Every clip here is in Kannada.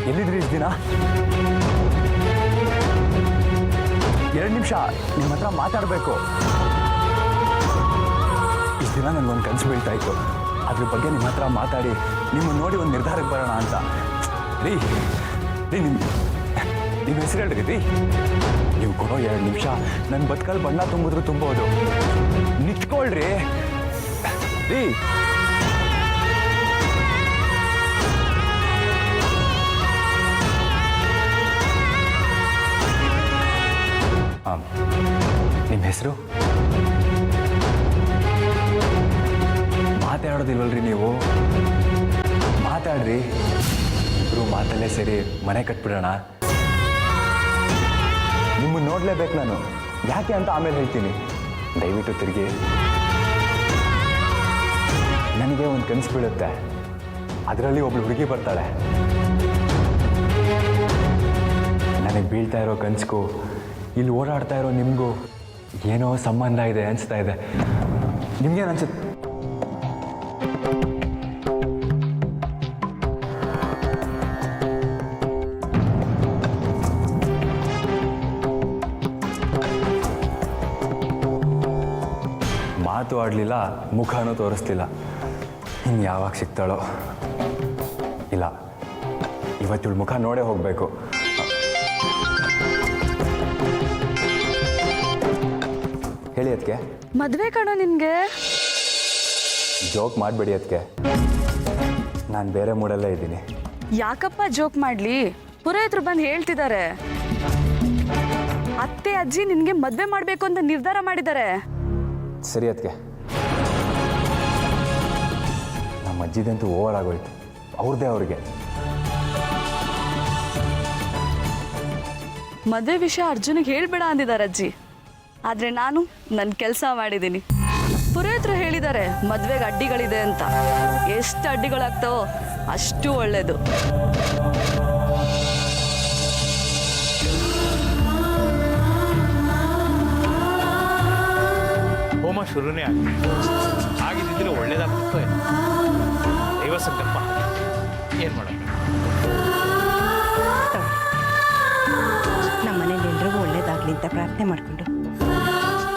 ಎಲ್ಲಿದ್ರಿ ಇಷ್ಟು ದಿನ? 2 ನಿಮಿಷ ನಿಮ್ಮ ಹತ್ರ ಮಾತಾಡಬೇಕು. ಇಷ್ಟು ದಿನ ನನಗೊಂದು ಕನಸು ಬೀಳ್ತಾ ಇತ್ತು. ಅದ್ರ ಬಗ್ಗೆ ನಿಮ್ಮ ಹತ್ರ ಮಾತಾಡಿ ನಿಮ್ಮನ್ನು ನೋಡಿ ಒಂದು ನಿರ್ಧಾರಕ್ಕೆ ಬರೋಣ ಅಂತ. ರೀ ನಿಮ್ಮ ಹೆಸರು ಹೇಳ್ರಿ ರೀ. ನೀವು ಕೊಡೋ 2 ನಿಮಿಷ ನನ್ನ ಬದುಕಲ್ಲಿ ಬಣ್ಣ ತುಂಬಿದ್ರು ತುಂಬೋದು. ನಿಂತ್ಕೊಳ್ರಿ ರೀ. ನಿಮ್ಮ ಹೆಸರು? ಮಾತಾಡೋದಿಲ್ವಲ್ರಿ ನೀವು? ಮಾತಾಡ್ರಿ. ಇಬ್ರು ಮಾತಲ್ಲೇ ಸರಿ ಮನೆ ಕಟ್ಬಿಡೋಣ. ನಿಮ್ಮನ್ನು ನೋಡ್ಲೇಬೇಕು ನಾನು. ಯಾಕೆ ಅಂತ ಆಮೇಲೆ ಹೇಳ್ತೀನಿ. ದಯವಿಟ್ಟು ತಿರುಗಿ. ನನಗೆ ಒಂದು ಕನಸು ಬೀಳುತ್ತೆ. ಅದರಲ್ಲಿ ಒಬ್ಳು ಹುಡುಗಿ ಬರ್ತಾಳೆ. ನನಗೆ ಬೀಳ್ತಾ ಇರೋ ಕನಸಿಗೂ ಇಲ್ಲಿ ಓಡಾಡ್ತಾ ಇರೋ ನಿಮಗೂ ಏನೋ ಸಂಬಂಧ ಇದೆ ಅನಿಸ್ತಾ ಇದೆ. ನಿಮ್ಗೇನು ಅನ್ಸುತ್ತೆ? ಮಾತು ಆಡಲಿಲ್ಲ, ಮುಖನೂ ತೋರಿಸ್ಲಿಲ್ಲ. ಇನ್ನು ಯಾವಾಗ ಸಿಗ್ತಾಳೋ? ಇಲ್ಲ, ಇವತ್ತು ಮುಖ ನೋಡೇ ಹೋಗಬೇಕು. ಹೇಳಿ ಅದಕ್ಕೆ. ಮದುವೆ ಕಣೋ ನಿನ್ಗೆ. ಜೋಕ್ ಮಾಡಬೇಡಿ ಅದಕ್ಕೆ. ನಾನು ಬೇರೆ ಮೂಡಲ್ಲೇ ಇದ್ದೀನಿ. ಯಾಕಪ್ಪ ಜೋಕ್ ಮಾಡ್ಲಿ? ಪುರೋಹಿತರು ಬಂದು ಹೇಳ್ತಿದ್ದಾರೆ, ಅತ್ತೆ ಅಜ್ಜಿ ನಿನ್ಗೆ ಮದುವೆ ಮಾಡಬೇಕು ಅಂತ ನಿರ್ಧಾರ ಮಾಡಿದ್ದಾರೆ. ಸರಿ ಅದಕ್ಕೆ. ನಮ್ಮ ಅಜ್ಜಿದಂತೂ ಓವರ್ ಆಗೋಯ್ತು. ಅವ್ರದ್ದೇ ಅವ್ರಿಗೆ. ಮದುವೆ ವಿಷಯ ಅರ್ಜುನಿಗೆ ಹೇಳ್ಬೇಡ ಅಂದಿದ್ದಾರೆ ಅಜ್ಜಿ. ಆದರೆ ನಾನು ನನ್ನ ಕೆಲಸ ಮಾಡಿದ್ದೀನಿ. ಪುರೋಹಿತರು ಹೇಳಿದ್ದಾರೆ ಮದುವೆಗೆ ಅಡ್ಡಿಗಳಿದೆ ಅಂತ. ಎಷ್ಟು ಅಡ್ಡಿಗಳಾಗ್ತಾವೋ ಅಷ್ಟು ಒಳ್ಳೆಯದು. ಹೋಮ ಶುರುನೇ ಆಗಿದ್ದಿದ್ರೆ ಒಳ್ಳೇದಾಗ್ತಿತ್ತು. ದೈವ ಸಂಕಲ್ಪ. ಏನು ಮಾಡೋದು? ನಮ್ಮ ಮನೇಲಿ ಎಲ್ರಿಗೂ ಒಳ್ಳೇದಾಗಲಿ ಅಂತ ಪ್ರಾರ್ಥನೆ ಮಾಡಿಕೊಂಡು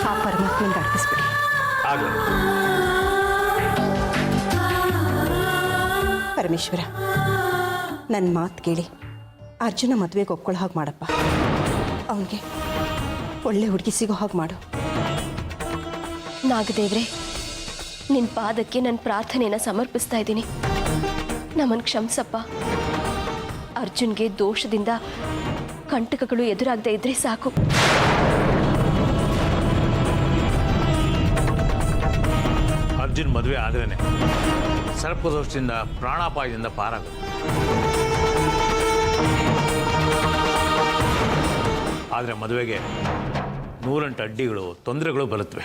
ಆ ಪರಮಾತ್ಮನಿಗೆ ಅರ್ಪಿಸ್ಬಿಡಿ. ಪರಮೇಶ್ವರ, ನನ್ನ ಮಾತು ಕೇಳಿ ಅರ್ಜುನ ಮದುವೆಗೆ ಒಪ್ಕೊಳ್ಳೋ ಹಾಗೆ ಮಾಡಪ್ಪ. ಅವನಿಗೆ ಒಳ್ಳೆ ಹುಡುಗಿ ಸಿಗೋ ಹಾಗೆ ಮಾಡು. ನಾಗದೇವ್ರೆ, ನಿನ್ನ ಪಾದಕ್ಕೆ ನನ್ನ ಪ್ರಾರ್ಥನೆಯನ್ನು ಸಮರ್ಪಿಸ್ತಾ ಇದ್ದೀನಿ. ನಮ್ಮನ್ನು ಕ್ಷಮಿಸಪ್ಪ. ಅರ್ಜುನ್ಗೆ ದೋಷದಿಂದ ಕಂಟಕಗಳು ಎದುರಾಗದೇ ಇದ್ರೆ ಸಾಕು. ಅರ್ಜುನ್ ಮದುವೆ ಆದ್ರೇನೆ ಸರ್ಪದೋಷದಿಂದ, ಪ್ರಾಣಾಪಾಯದಿಂದ ಪಾರಾಗುತ್ತೆ. ಆದರೆ ಮದುವೆಗೆ 108 ಅಡ್ಡಿಗಳು, ತೊಂದರೆಗಳು ಬರುತ್ತವೆ.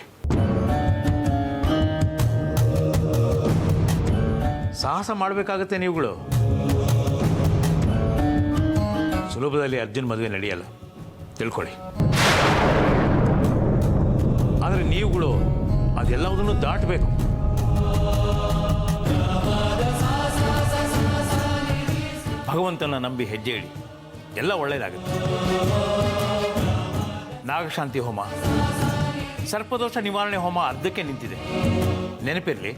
ಸಾಹಸ ಮಾಡಬೇಕಾಗತ್ತೆ ನೀವುಗಳು. ಸುಲಭದಲ್ಲಿ ಅರ್ಜುನ್ ಮದುವೆ ನಡೆಯಲ್ಲ, ತಿಳ್ಕೊಳ್ಳಿ. ಆದರೆ ನೀವುಗಳು ಅದೆಲ್ಲವುದನ್ನು ದಾಟಬೇಕು. ಭಗವಂತನ ನಂಬಿ ಹೆಜ್ಜೆ ಇಡಿ, ಎಲ್ಲ ಒಳ್ಳೆಯದಾಗುತ್ತೆ. ನಾಗಶಾಂತಿ ಹೋಮ, ಸರ್ಪದೋಷ ನಿವಾರಣೆ ಹೋಮ ಅರ್ಧಕ್ಕೆ ನಿಂತಿದೆ, ನೆನಪಿರಲಿ.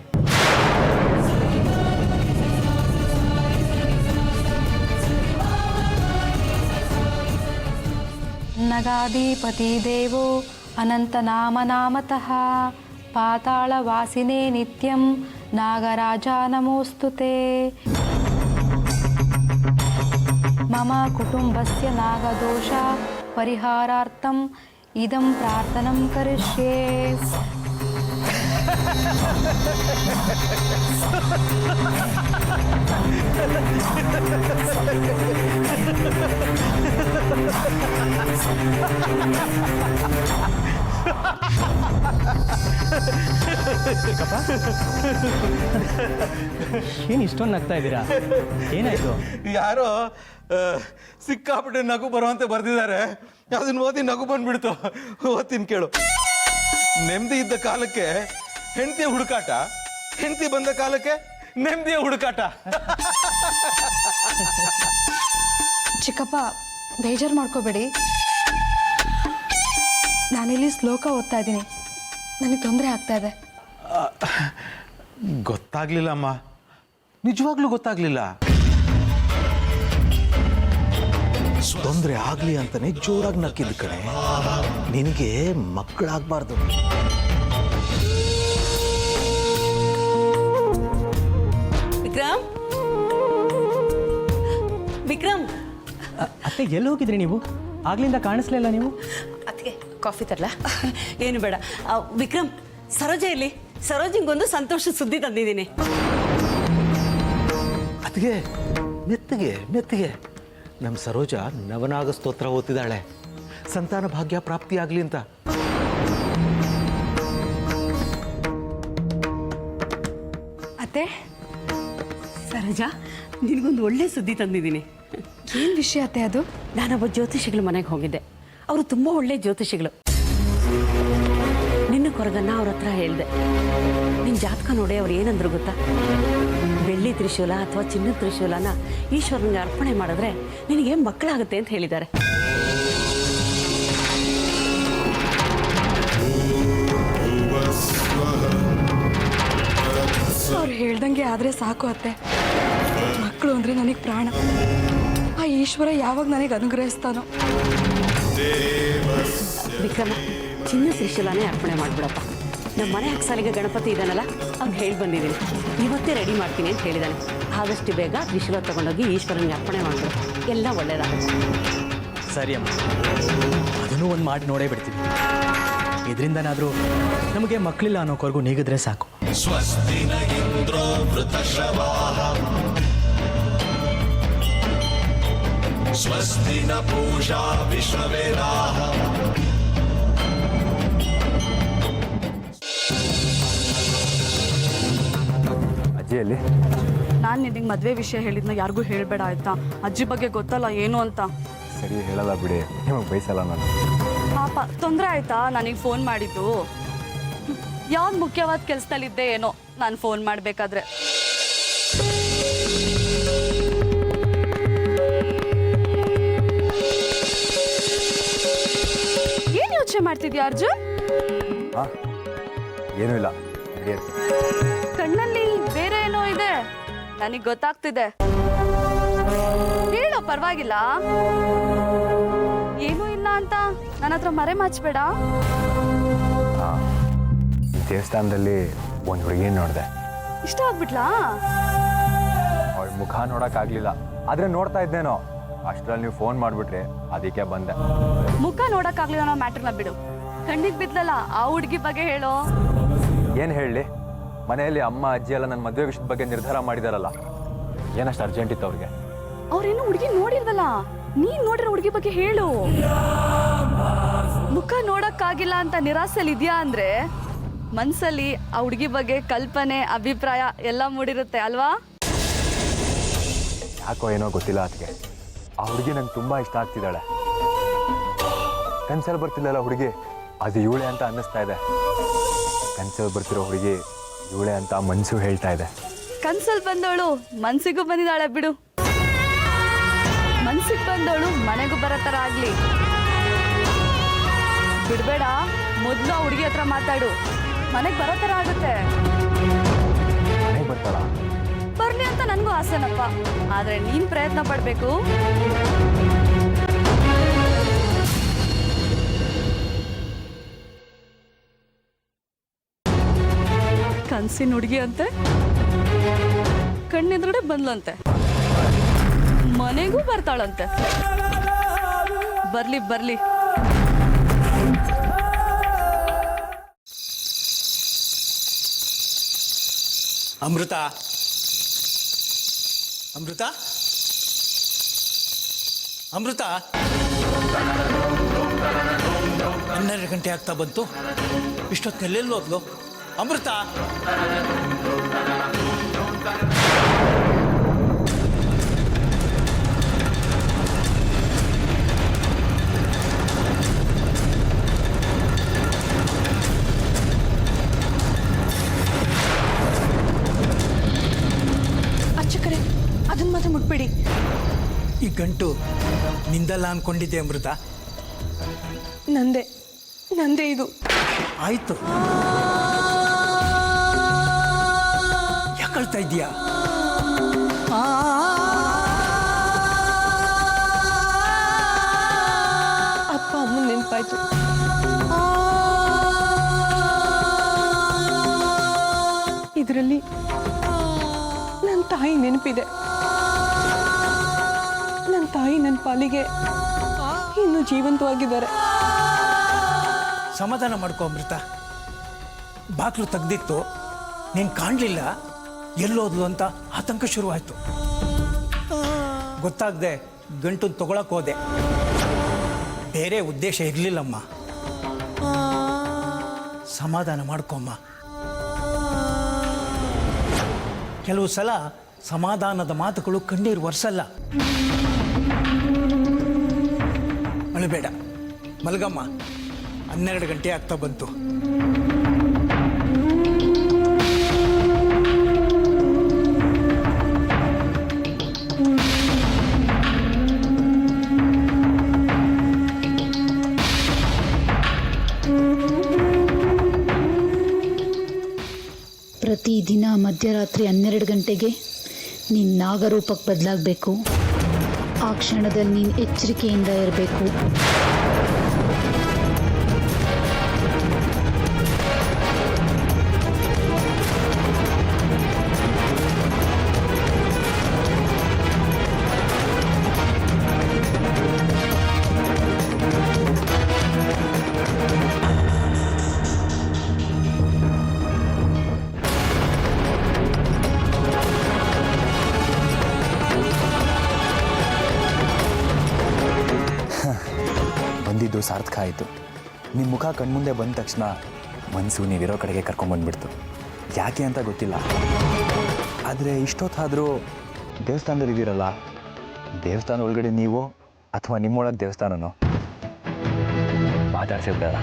ನಗಾಧಿಪತಿ ದೇವೋ ಅನಂತನಾಮನಾಮತಃ ಪಾತಾಳವಾಸಿನೇ ನಿತ್ಯಂ ನಾಗರಾಜ ನಮೋಸ್ತುತೆ. ಮಮ ಕುಟುಂಬಸ್ಯ ನಾಗದೋಷ ಪರಿಹಾರಾರ್ಥಂ ಇದಂ ಪ್ರಾರ್ಥನಂ ಕರಿಷ್ಯೆ. ಏನು ಇಷ್ಟೊಂದು ನಗ್ತಾ ಇದ್ದೀರಾ? ಏನಾಯ್ತು? ಯಾರೋ ಸಿಕ್ಕಾಪಟ್ಟೆ ನಗು ಬರುವಂತೆ ಬರ್ದಿದ್ದಾರೆ. ಅದನ್ನ ಓದಿ ನಗು ಬಂದ್ಬಿಡ್ತು. ಓದ್ತೀನಿ ಕೇಳು. ನೆಮ್ಮದಿ ಇದ್ದ ಕಾಲಕ್ಕೆ ಹೆಂಡತಿಯ ಹುಡುಕಾಟ, ಹೆಂಡತಿ ಬಂದ ಕಾಲಕ್ಕೆ ನೆಮ್ಮದಿಯ ಹುಡುಕಾಟ. ಚಿಕ್ಕಪ್ಪ ಬೇಜಾರು ಮಾಡ್ಕೋಬೇಡಿ, ನಾನಿಲ್ಲಿ ಶ್ಲೋಕ ಓದ್ತಾ ಇದ್ದೀನಿ, ನನಗೆ ತೊಂದರೆ ಆಗ್ತಾ ಇದೆ. ಗೊತ್ತಾಗ್ಲಿಲ್ಲ ಅಮ್ಮ, ನಿಜವಾಗ್ಲೂ ಗೊತ್ತಾಗ್ಲಿಲ್ಲ. ತೊಂದರೆ ಆಗ್ಲಿ ಅಂತಾನೆ ಜೋರಾಗಿ ನಕ್ಕಿದ ಕಣೆ. ನಿನಗೆ ಮಕ್ಕಳಾಗಬಾರ್ದು. ವಿಕ್ರಮ್, ವಿಕ್ರಮ್, ಅತ್ತೆ ಎಲ್ಲಿ ಹೋಗಿದ್ರಿ ನೀವು? ಆಗ್ಲಿಂದ ಕಾಣಿಸ್ಲಿಲ್ಲ ನೀವು. ಅದಕ್ಕೆ ಕಾಫಿ ತರಲ? ಏನು ಬೇಡ. ವಿಕ್ರಮ್, ಸರೋಜ ಇಲ್ಲಿ. ಸರೋಜಿಂಗೊಂದು ಸಂತೋಷ ಸುದ್ದಿ ತಂದಿದ್ದೀನಿ. ಅದಕ್ಕೆ ಮೆತ್ತಗೆ ಮೆತ್ತಗೆ ನಮ್ಮ ಸರೋಜ ನವನಾಗ ಸ್ತೋತ್ರ ಓದ್ತಿದ್ದಾಳೆ, ಸಂತಾನ ಭಾಗ್ಯ ಪ್ರಾಪ್ತಿಯಾಗ್ಲಿ ಅಂತ. ಅತ್ತೆ, ಸರೋಜ, ನಿನಗೊಂದು ಒಳ್ಳೆ ಸುದ್ದಿ ತಂದಿದ್ದೀನಿ. ಏನು ವಿಷಯ ಅತ್ತೆ ಅದು? ನಾನೊಬ್ಬ ಜ್ಯೋತಿಷಿಗಳ ಮನೆಗೆ ಹೋಗಿದ್ದೆ. ಅವರು ತುಂಬ ಒಳ್ಳೆ ಜ್ಯೋತಿಷಿಗಳು. ನಿನ್ನ ಕೊರಗನ್ನ ಅವ್ರ ಹತ್ರ ಹೇಳಿದೆ. ನಿನ್ನ ಜಾತಕ ನೋಡಿ ಅವ್ರು ಏನಂದ್ರು ಗೊತ್ತಾ? ಬೆಳ್ಳಿ ತ್ರಿಶೂಲ ಅಥವಾ ಚಿನ್ನದ ತ್ರಿಶೂಲನ ಈಶ್ವರನಿಗೆ ಅರ್ಪಣೆ ಮಾಡಿದ್ರೆ ನಿನಗೆ ಮಕ್ಕಳಾಗುತ್ತೆ ಅಂತ ಹೇಳಿದ್ದಾರೆ. ಅವ್ರು ಹೇಳ್ದಂಗೆ ಆದರೆ ಸಾಕು ಅತ್ತೆ. ಮಕ್ಕಳು ಅಂದರೆ ನನಗೆ ಪ್ರಾಣ. ಆ ಈಶ್ವರ ಯಾವಾಗ ನನಗೆ ಅನುಗ್ರಹಿಸ್ತಾನೋ. ವಿಕ್ರಮ, ಚಿನ್ನ ತ್ರಿಶೂಲನೇ ಅರ್ಪಣೆ ಮಾಡಿಬಿಡಪ್ಪ. ನಮ್ಮ ಮನೆ ಅಕ್ಸಾಲಿಗೆ ಗಣಪತಿ ಇದ್ದಾನಲ್ಲ, ಅವ್ನು ಹೇಳಿ ಬಂದಿದ್ದೀನಿ. ಇವತ್ತೇ ರೆಡಿ ಮಾಡ್ತೀನಿ ಅಂತ ಹೇಳಿದ್ದಾನೆ. ಆದಷ್ಟು ಬೇಗ ತ್ರಿಶೂಲ ತಗೊಂಡೋಗಿ ಈಶ್ವರನಿಗೆ ಅರ್ಪಣೆ ಮಾಡಿಬಿಡು, ಎಲ್ಲ ಒಳ್ಳೇದಾಗುತ್ತೆ. ಸರಿ ಅಮ್ಮ, ಅದನ್ನು ಒಂದು ಮಾಡಿ ನೋಡೇ ಬಿಡ್ತೀವಿ. ಇದರಿಂದನಾದರೂ ನಮಗೆ ಮಕ್ಕಳಿಲ್ಲ ಅನ್ನೋಕ್ವರೆಗೂ ನೀಗಿದ್ರೆ ಸಾಕು. ಸ್ವಸ್ತಿನ ಇಂದ್ರೋ ವೃತಶ್ರವಾಃ ಸ್ವಸ್ತಿನ ಪೂಷಾ ವಿಶ್ವವೇದಾಃ. ಅಜ್ಜಿಯಲ್ಲಿ ನಾನು ನಿನಗೆ ಮದುವೆ ವಿಷಯ ಹೇಳಿದ್ನ ಯಾರಿಗೂ ಹೇಳಬೇಡ ಆಯ್ತಾ? ಅಜ್ಜಿ ಬಗ್ಗೆ ಗೊತ್ತಲ್ಲ ಏನು ಅಂತ. ಸರಿ ಹೇಳಲ್ಲ ಬಿಡಿ, ನಿಮಗೆ ಬಯಸಲ್ಲ ನಾನು. ಪಾಪ ತೊಂದರೆ ಆಯ್ತಾ ನನಗೆ ಫೋನ್ ಮಾಡಿದ್ದು? ಯಾವ್ದು ಮುಖ್ಯವಾದ ಕೆಲಸದಲ್ಲಿದ್ದೆ ಏನೋ ನಾನು ಫೋನ್ ಮಾಡಬೇಕಾದ್ರೆ. ಏನು ಯೋಚನೆ ಮಾಡ್ತಿದ್ಯಾ ಅರ್ಜುನ್? ಹಾಂ, ಏನೂ ಇಲ್ಲ, ನಡೆಯುತ್ತೆ. ಕಣ್ಣಲ್ಲಿ ಬೇರೆ ಏನೋ ಇದೆ, ನನಗೆ ಗೊತ್ತಾಗ್ತಿದೆ. ಹೇಳೋ, ಪರವಾಗಿಲ್ಲ. ಏನೂ ಇಲ್ಲ ಅಂತ ನನ್ನ ಹತ್ರ ಮರೆ ಮಾಚಬೇಡ. ಈ ದೇವಸ್ಥಾನದಲ್ಲಿ ಒಂದು ಹುಡುಗಿನ ನೋಡಿದೆ. ಇಷ್ಟ ಆಗ್ಬಿಟ್ಲಾ? ಅವಳ ಮುಖ ನೋಡೋಕ್ಕಾಗಲಿಲ್ಲ, ಆದರೆ ನೋಡ್ತಾ ಇದ್ದೇನೋ. ಅಷ್ಟರಲ್ಲಿ ನೀವು ಫೋನ್ ಮಾಡಿಬಿಟ್ರಿ, ಅದಕ್ಕೆ ಬಂದೆ. ಮುಖ ನೋಡಕ್ಕಾಗ್ಲಿಲ್ಲ ಅನ್ನೋ ಮ್ಯಾಟ್ರನ್ನ ಬಿಡು. ಕಣ್ಣಿಗೆ ಬಿದ್ಲಲ್ಲ ಆ ಹುಡುಗಿ ಬಗ್ಗೆ ಹೇಳೋ. ಏನು ಹೇಳಲಿ, ಮನೆಯಲ್ಲಿ ಅಮ್ಮ ಅಜ್ಜಿ ಎಲ್ಲ ನನ್ನ ಮದುವೆ ವಿಷಯದ ಬಗ್ಗೆ ನಿರ್ಧಾರ ಮಾಡಿದಾರಲ್ಲ. ಏನಷ್ಟು ಅರ್ಜೆಂಟ್ ಇತ್ತು ಅವ್ರಿಗೆ. ಅವ್ರೇನು ಹುಡುಗಿ ನೋಡಿಲ್ವಲ್ಲ, ನೀನ್ ನೋಡಿರೋ ಹುಡುಗಿ ಬಗ್ಗೆ ಹೇಳು. ಮುಖ ನೋಡಕ್ಕಾಗಿಲ್ಲ ಅಂತ ನಿರಾಸೆಯಲ್ಲಿ ಇದೆಯಾ ಅಂದ್ರೆ ಮನ್ಸಲ್ಲಿ ಆ ಹುಡುಗಿ ಬಗ್ಗೆ ಕಲ್ಪನೆ, ಅಭಿಪ್ರಾಯ ಎಲ್ಲ ಮೂಡಿರುತ್ತೆ ಅಲ್ವಾ? ಯಾಕೋ ಏನೋ ಗೊತ್ತಿಲ್ಲ ಅದಕ್ಕೆ, ಆ ಹುಡುಗಿ ನಂಗೆ ತುಂಬ ಇಷ್ಟ ಆಗ್ತಿದ್ದಾಳೆ. ಕನ್ಸಲ್ಲಿ ಬರ್ತಿಲ್ಲಲ್ಲ ಹುಡುಗಿ, ಅದು ಇವಳೆ ಅಂತ ಅನ್ನಿಸ್ತಾ ಇದೆ. ಕನ್ಸಲ್ಲಿ ಬರ್ತಿರೋ ಹುಡುಗಿ ಇವಳೆ ಅಂತ ಮನಸ್ಸು ಹೇಳ್ತಾ ಇದೆ. ಕನ್ಸಲ್ಲಿ ಬಂದವಳು ಮನ್ಸಿಗೂ ಬಂದಿದ್ದಾಳೆ ಬಿಡು. ಮನ್ಸಿಗೆ ಬಂದವಳು ಮನೆಗೂ ಬರೋ ಥರ ಆಗ್ಲಿ ಬಿಡ್ಬೇಡ. ಮೊದಲು ಆ ಹುಡುಗಿ ಹತ್ರ ಮಾತಾಡು, ಮನೆಗೆ ಬರೋ ಥರ ಆಗುತ್ತೆ. ಮನೆಗೆ ಬರ್ತಾಳ? ಬರ್ಲಿ ಅಂತ ನನಗೂ ಆಸೆನಪ್ಪ, ಆದ್ರೆ ನೀನ್ ಪ್ರಯತ್ನ ಪಡ್ಬೇಕು. ಕನ್ಸಿನ ಹುಡುಗಿ ಅಂತೆ, ಕಣ್ಣೆದುರುಗಡೆ ಬಂದ್ಲಂತೆ, ಮನೆಗೂ ಬರ್ತಾಳಂತೆ. ಬರ್ಲಿ ಬರ್ಲಿ. ಅಮೃತ, ಅಮೃತ, ಅಮೃತ, 12 ಗಂಟೆ ಆಗ್ತಾ ಬಂತು. ಇಷ್ಟೊತ್ತಲ್ಲೆಲ್ಲಿ ಹೋದ್ಲು ಅಮೃತ? ಅಚ್ಚ ಕಡೆ ಅದನ್ನ ಮಾತ್ರ ಮುಟ್ಬೇಡಿ. ಈ ಗಂಟು ನಿಂದಲ್ಲ ಅನ್ಕೊಂಡಿದ್ದೆ ಅಮೃತ. ನಂದೇ ಇದು. ಆಯ್ತು, ಯಾಕೆ ಅಳ್ತಾ ಇದೀಯಾ? ಅಪ್ಪ ಅಮ್ಮನ ನೆನಪಾಯ್ತು. ಇದರಲ್ಲಿ ನನ್ನ ತಾಯಿ ನೆನಪಿದೆ. ನನ್ನ ತಾಯಿ ನನ್ನ ಪಾಲಿಗೆ ಇನ್ನೂ ಜೀವಂತವಾಗಿದ್ದಾರೆ. ಸಮಾಧಾನ ಮಾಡ್ಕೊ ಅಮೃತ. ಬಾಕ್ಲು ತೆಗ್ದಿತ್ತು, ನೀನು ಕಾಣಲಿಲ್ಲ, ಎಲ್ಲೋದ್ಲು ಅಂತ ಆತಂಕ ಶುರುವಾಯಿತು. ಗೊತ್ತಾಗದೆ ಗಂಟನ್ನು ತಗೊಳಕ್ಕೆ ಹೋದೆ. ಬೇರೆ ಉದ್ದೇಶ ಇರಲಿಲ್ಲಮ್ಮ. ಸಮಾಧಾನ ಮಾಡ್ಕೊಮ್ಮ. ಕೆಲವು ಸಲ ಸಮಾಧಾನದ ಮಾತುಗಳು ಕಣ್ಣೀರು ಒರೆಸಲ್ಲ. ಅಳಬೇಡ, ಮಲಗಮ್ಮ. 12 ಗಂಟೆ ಆಗ್ತಾ ಬಂತು. ಪ್ರತಿದಿನ ಮಧ್ಯರಾತ್ರಿ 12 ಗಂಟೆಗೆ ನೀನು ನಾಗರೂಪಕ್ಕೆ ಬದಲಾಗಬೇಕು. ಆ ಕ್ಷಣದಲ್ಲಿ ನೀನು ಎಚ್ಚರಿಕೆಯಿಂದ ಇರಬೇಕು. ಬಂದಿದ್ದು ಸಾರ್ಥಕ ಆಯಿತು. ನಿಮ್ಮ ಮುಖ ಕಣ್ಮುಂದೆ ಬಂದ ತಕ್ಷಣ ಮನಸ್ಸು ನೀವಿರೋ ಕಡೆಗೆ ಕರ್ಕೊಂಬಂದ್ಬಿಡ್ತು. ಯಾಕೆ ಅಂತ ಗೊತ್ತಿಲ್ಲ. ಆದರೆ ಇಷ್ಟೊತ್ತಾದರೂ ದೇವಸ್ಥಾನದಲ್ಲಿ ಇದ್ದೀರಲ್ಲ, ದೇವಸ್ಥಾನ ಒಳಗಡೆ ನೀವು ಅಥವಾ ನಿಮ್ಮೊಳಗೆ ದೇವಸ್ಥಾನನೋ ಮಾತಾಡ್ಸಿರ್ತಾರ.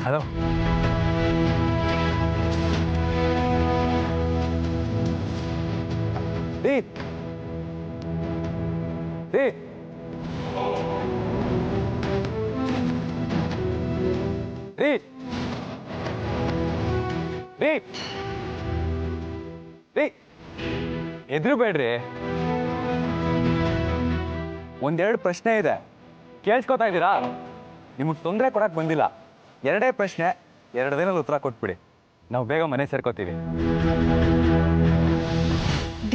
ಹಲೋ, ರೀ ರೀ ರೀ ರೀ ರೀ ಎದ್ರು ಬೇಡ್ರಿ. ಒಂದೆರಡು ಪ್ರಶ್ನೆ ಇದೆ, ಕೇಳಿಸ್ಕೊತಾ ಇದ್ದೀರಾ? ನಿಮಗೆ ತೊಂದರೆ ಕೊಡಕ್ಕೆ ಬಂದಿಲ್ಲ. 2 ಪ್ರಶ್ನೆ, 2 ದಿನದಲ್ಲಿ ಉತ್ತರ ಕೊಟ್ಬಿಡಿ. ನಾವು ಬೇಗ ಮನೆ ಸೇರ್ಕೋತೀವಿ.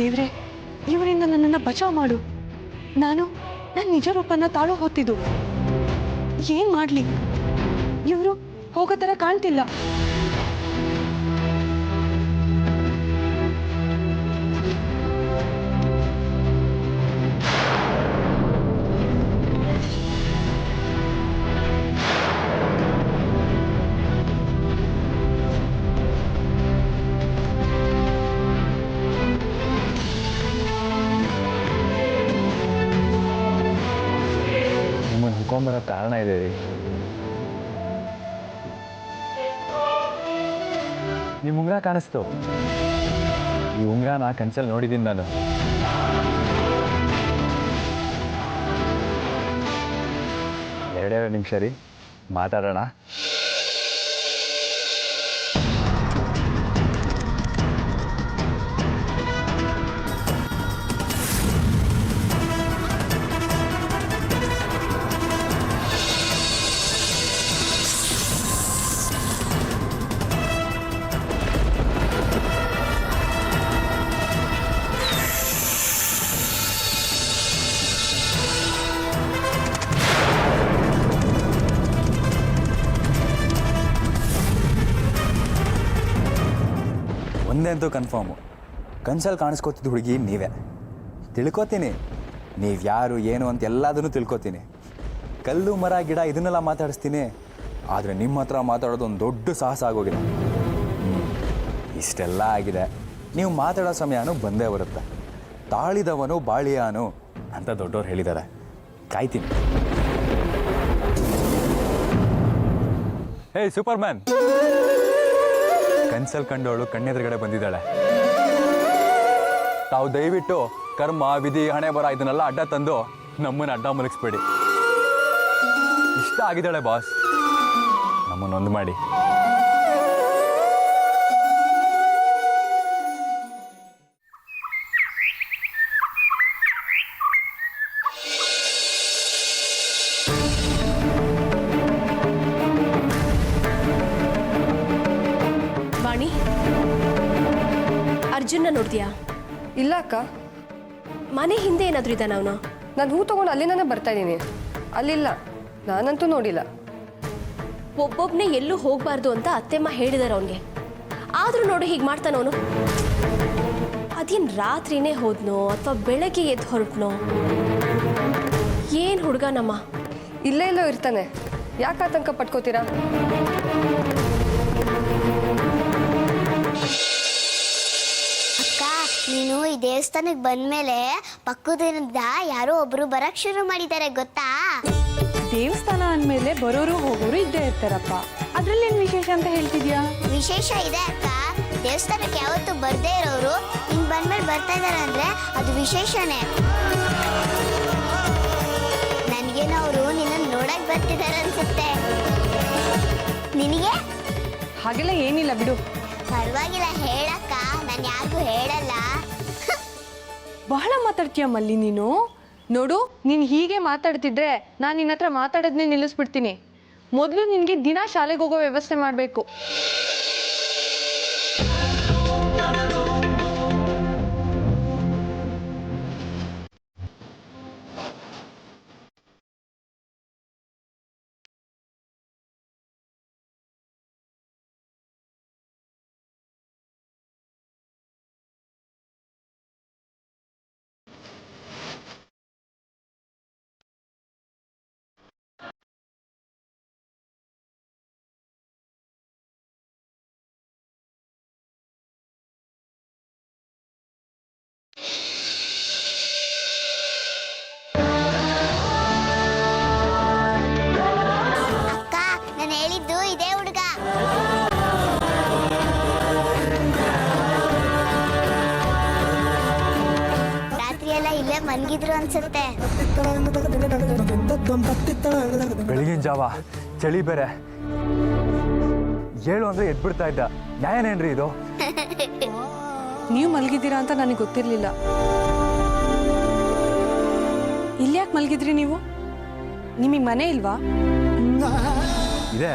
ದೇವ್ರೆ, ಇವರಿಂದ ನನ್ನನ್ನು ಬಚಾವ್ ಮಾಡು. ನಾನು ನನ್ನ ನಿಜ ರೂಪನ ತಾಳೋ ಹೊತ್ತಿದ್ದು. ಏನ್ ಮಾಡ್ಲಿ? ಇವರು ಹೋಗೋ ಥರ ಕಾಣ್ತಿಲ್ಲ. ನಿಮ್ಮನ್ನು ಹುಡ್ಕೊಂಬರೋ ಕಾರಣ ಇದೆ ರೀ. ನಿಮ್ಮ ಉಂಗುರ ಕಾಣಿಸ್ತು. ಈ ಉಂಗುರನ ಕನ್ಸಲ್ಲಿ ನೋಡಿದ್ದೀನಿ ನಾನು. ಎರಡೆರಡು ನಿಮಿಷ ರೀ, ಮಾತಾಡೋಣ. ಒಂದೇ ಅಂತೂ ಕನ್ಫರ್ಮು, ಕನ್ಸಲ್ಲಿ ಕಾಣಿಸ್ಕೊತಿದ್ದು ಹುಡುಗಿ ನೀವೇ. ತಿಳ್ಕೊತೀನಿ ನೀವು ಯಾರು ಏನು ಅಂತ ಎಲ್ಲದನ್ನು ತಿಳ್ಕೊತೀನಿ. ಕಲ್ಲು ಮರ ಗಿಡ ಇದನ್ನೆಲ್ಲ ಮಾತಾಡಿಸ್ತೀನಿ. ಆದರೆ ನಿಮ್ಮ ಹತ್ರ ಮಾತಾಡೋದು ಒಂದು ದೊಡ್ಡ ಸಾಹಸ ಆಗೋಗಿದೆ. ಇಷ್ಟೆಲ್ಲ ಆಗಿದೆ, ನೀವು ಮಾತಾಡೋ ಸಮಯನೂ ಬಂದೇ ಬರುತ್ತೆ. ತಾಳಿದವನು ಬಾಳಿಯಾನು ಅಂತ ದೊಡ್ಡವ್ರು ಹೇಳಿದ್ದಾರೆ. ಕಾಯ್ತೀನಿ. ಹೇ ಸೂಪರ್ ಮ್ಯಾನ್, ಕನ್ಸಲ್ಲಿ ಕಂಡವಳು ಕಣ್ಣೆದುರುಗಡೆ ಬಂದಿದ್ದಾಳೆ. ತಾವು ದಯವಿಟ್ಟು ಕರ್ಮ ವಿಧಿ ಹಣೆ ಬರ ಇದನ್ನೆಲ್ಲ ಅಡ್ಡ ತಂದು ನಮ್ಮನ್ನು ಅಡ್ಡ ಮಲಗಿಸ್ಬೇಡಿ. ಇಷ್ಟ ಆಗಿದ್ದಾಳೆ ಬಾಸ್, ನಮ್ಮನ್ನೊಂದು ಮಾಡಿ. ವಾಣಿ, ಅರ್ಜುನ್ನ ನೋಡ್ತೀಯಾ? ಇಲ್ಲ ಅಕ್ಕ, ಮನೆ ಹಿಂದೆ ಏನಾದರೂ ಇದ್ದಾನ ಅವನು? ನಾನು ಹೂ ತಗೊಂಡು ಅಲ್ಲಿಂದಾನೆ ಬರ್ತಾ ಇದ್ದೀನಿ. ಅಲ್ಲಿಲ್ಲ, ನಾನಂತೂ ನೋಡಿಲ್ಲ. ಒಬ್ಬೊಬ್ಬನೇ ಎಲ್ಲೂ ಹೋಗಬಾರ್ದು ಅಂತ ಅತ್ತೆಮ್ಮ ಹೇಳಿದಾರೆ ಅವನಿಗೆ. ಆದರೂ ನೋಡು ಹೀಗೆ ಮಾಡ್ತಾನ ಅವನು. ಅದೇನು ರಾತ್ರಿನೇ ಹೋದ್ನೋ ಅಥವಾ ಬೆಳಗ್ಗೆ ಎದ್ದು ಹೊರಟ್ನೋ? ಏನು ಹುಡುಗ ನಮ್ಮ? ಇಲ್ಲೇ ಇಲ್ಲೋ ಇರ್ತಾನೆ. ಯಾಕೆ ಆತಂಕ ಪಟ್ಕೋತೀರಾ? ಅಕ್ಕ, ನೀನು ಈ ದೇವಸ್ಥಾನಕ್ಕೆ ಬಂದ್ಮೇಲೆ ಪಕ್ಕದಿಂದ ಯಾರೋ ಒಬ್ರು ಬರಕ್ ಶುರು ಮಾಡಿದ್ದಾರೆ, ಗೊತ್ತಾ? ದೇವಸ್ಥಾನ ಅಂದಮೇಲೆ ಬರೋರು ಹೋಗೋರು ಇದ್ದೇ ಇರ್ತಾರಪ್ಪ. ಅದ್ರಲ್ಲೇನು ವಿಶೇಷ ಅಂತ ಹೇಳ್ತಿದ್ಯಾ? ವಿಶೇಷ ಇದೆ ಅಕ್ಕ. ದೇವಸ್ಥಾನಕ್ಕೆ ಯಾವತ್ತೂ ಬರ್ದೇ ಇರೋರು ಹಿಂಗ್ ಬಂದ್ಮೇಲೆ ಬರ್ತಾ ಇದಾರೆ ಅಂದ್ರೆ ಅದು ವಿಶೇಷನೇ. ನನ್ಗೇನೋ ಅವರು ನಿನ್ನ ನೋಡಕ್ ಬರ್ತಿದಾರೆ ಅನ್ಸುತ್ತೆ. ನಿನಗೆ? ಹಾಗೆಲ್ಲ ಏನಿಲ್ಲ ಬಿಡು. ಪರವಾಗಿಲ್ಲ ಹೇಳಕ್ಕ, ನಾನು ಯಾರಿಗೂ ಹೇಳಲ್ಲ. ಬಹಳ ಮಾತಾಡ್ತೀಯ ಮಲ್ಲಿ ನೀನು. ನೋಡು, ನೀನು ಹೀಗೆ ಮಾತಾಡ್ತಿದ್ರೆ ನಾನು ನಿನ್ನ ಹತ್ರ ಮಾತಾಡೋದನ್ನೇ ನಿಲ್ಲಿಸ್ಬಿಡ್ತೀನಿ. ಮೊದಲು ನಿನಗೆ ದಿನ ಶಾಲೆಗೆ ಹೋಗೋ ವ್ಯವಸ್ಥೆ ಮಾಡಬೇಕು. ಮನ್ಗಿದ್ರು ಅನ್ಸುತ್ತೆ. ಬೆಳಗಿನ ಜಾವ ಚಳಿ ಬೇರೆ, ಹೇಳು ಅಂದ್ರೆ ಎದ್ಬಿಡ್ತಾ ಇದ್ದ. ನ್ಯಾಯನೇನ್ರಿ ಇದು? ನೀವು ಮಲಗಿದ್ದೀರಾ ಅಂತ ನನಗೆ ಗೊತ್ತಿರಲಿಲ್ಲ. ಇಲ್ಲಿ ಯಾಕೆ ಮಲಗಿದ್ರಿ ನೀವು? ನಿಮಗೆ ಮನೆ ಇಲ್ವಾ? ಇದೆ,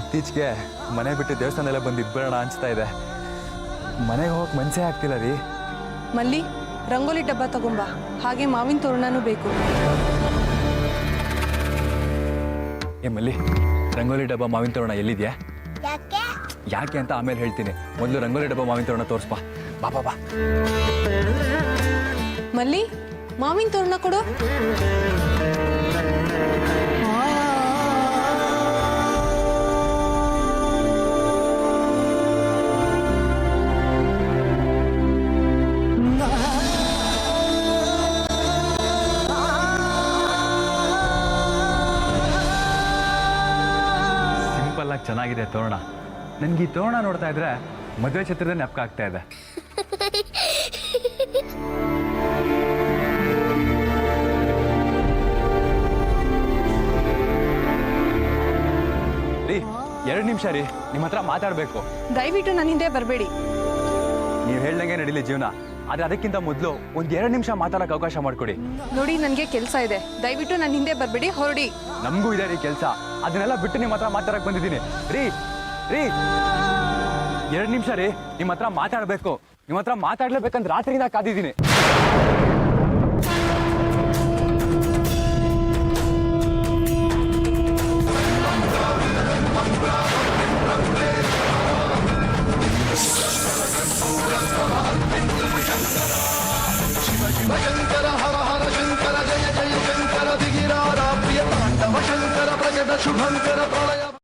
ಇತ್ತೀಚೆಗೆ ಮನೆ ಬಿಟ್ಟು ದೇವಸ್ಥಾನದಲ್ಲೇ ಬಂದು ಇದ್ಬೇಡ ಅನ್ಸ್ತಾ ಇದೆ. ಮನೆಗೆ ಹೋಗಕ್ಕೆ ಮನಸ್ಸೇ ಆಗ್ತಿಲ್ಲ ರೀ. ಮಲ್ಲಿ, ರಂಗೋಲಿ ಡಬ್ಬ ತಗೊಂಬ, ಹಾಗೆ ಮಾವಿನ ತೋರಣನೂ ಬೇಕು. ಏ ಮಲ್ಲಿ, ರಂಗೋಲಿ ಡಬ್ಬ ಮಾವಿನ ತೋರಣ ಎಲ್ಲಿದ್ಯಾ? ಯಾಕೆ ಯಾಕೆ ಅಂತ ಆಮೇಲೆ ಹೇಳ್ತೀನಿ. ಮೊದಲು ರಂಗೋಲಿ ಡಬ್ಬ ಮಾವಿನ ತೋರಣ ತೋರಿಸ್ಬಾ. ಬಾ ಬಾ ಬಾ. ಮಲ್ಲಿ, ಮಾವಿನ ತೋರಣ ಕೊಡು. ಚೆನ್ನಾಗಿದೆ ತೋರಣ. ನನ್ಗೆ ಈ ತೋರಣ ನೋಡ್ತಾ ಇದ್ರೆ ಮದುವೆ ಚಿತ್ರದ ನೆನಪು ಆಗ್ತಾ ಇದೆ. ರೀ, 2 ನಿಮಿಷ ರೀ, ನಿಮ್ಮ ಹತ್ರ ಮಾತಾಡಬೇಕು. ದಯವಿಟ್ಟು ನನ್ನ ಹಿಂದೆ ಬರಬೇಡಿ. ನೀವು ಹೇಳ್ದಂಗೆ ನಡೀಲಿ ಜೀವನ, ಆದ್ರೆ ಅದಕ್ಕಿಂತ ಮೊದಲು ಒಂದು 2 ನಿಮಿಷ ಮಾತಾಡೋಕೆ ಅವಕಾಶ ಮಾಡಿಕೊಡಿ. ನೋಡಿ, ನನಗೆ ಕೆಲಸ ಇದೆ, ದಯವಿಟ್ಟು ನನ್ನ ಹಿಂದೆ ಬರಬೇಡಿ, ಹೊರಡಿ. ನಮಗೂ ಇದೆ ರೀ ಕೆಲಸ, ಅದನ್ನೆಲ್ಲ ಬಿಟ್ಟು ನಿಮ್ಮ ಹತ್ರ ಮಾತಾಡಕ್ಕೆ ಬಂದಿದ್ದೀನಿ. ರೀ ರೀ 2 ನಿಮಿಷ ರೀ, ನಿಮ್ಮ ಹತ್ರ ಮಾತಾಡಬೇಕು. ನಿಮ್ಮ ಹತ್ರ ಮಾತಾಡ್ಲೇಬೇಕಂತ ರಾತ್ರಿಯಿಂದ ಕಾದಿದ್ದೀನಿ. ಶಂಕರ ಹರ ಹರ ಶಂಕರ ಜಯ ಜಯ ಶಂಕರ ದಿಗಿರಾರ ಪ್ರಿಯ ತಾಂಡವ ಶಂಕರ ಪ್ರಜಡ ಶುಭಂಕರ ಪ್ರಳಯ